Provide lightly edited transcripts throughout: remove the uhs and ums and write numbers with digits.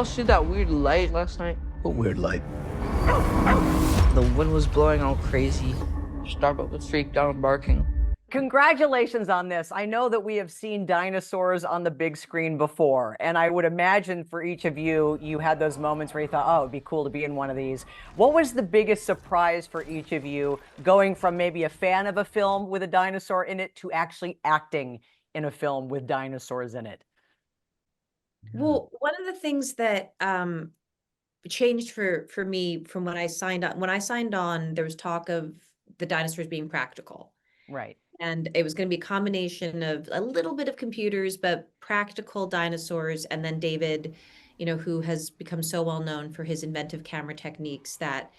y'all see that weird light last night? What weird light? The wind was blowing all crazy. Starbuck was freaked out and barking. Congratulations on this. I know that we have seen dinosaurs on the big screen before, and I would imagine for each of you, you had those moments where you thought, oh, it'd be cool to be in one of these. What was the biggest surprise for each of you going from maybe a fan of a film with a dinosaur in it to actually acting in a film with dinosaurs in it? Well, one of the things that changed for me from when I signed on, there was talk of the dinosaurs being practical. Right. And it was going to be a combination of a little bit of computers, but practical dinosaurs. And then David, who has become so well known for his inventive camera techniques that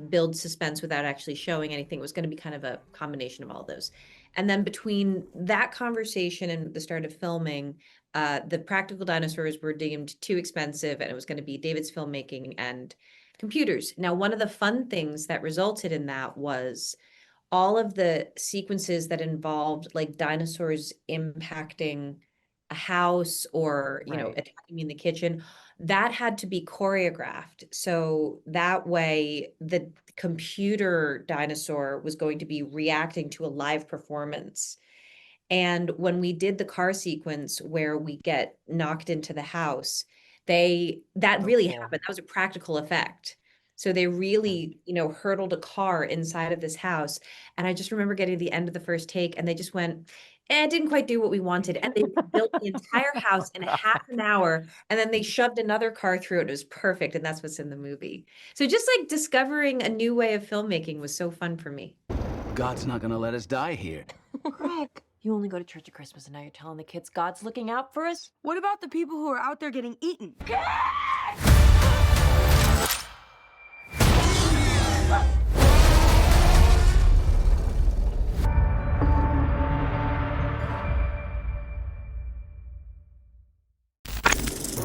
build suspense without actually showing anything. It was going to be kind of a combination of all those. And then between that conversation and the start of filming, the practical dinosaurs were deemed too expensive, and it was going to be David's filmmaking and computers. Now, one of the fun things that resulted in that was all of the sequences that involved like dinosaurs impacting a house or, attacking me in the kitchen, that had to be choreographed. So that way the computer dinosaur was going to be reacting to a live performance. And when we did the car sequence where we get knocked into the house, that really happened. That was a practical effect. So they really, hurtled a car inside of this house. And I just remember getting to the end of the first take and they just went, it didn't quite do what we wanted. And they built the entire house in half an hour. And then they shoved another car through it. It was perfect. And that's what's in the movie. So just like discovering a new way of filmmaking was so fun for me. God's not gonna let us die here. Greg, you only go to church at Christmas and now you're telling the kids God's looking out for us? What about the people who are out there getting eaten?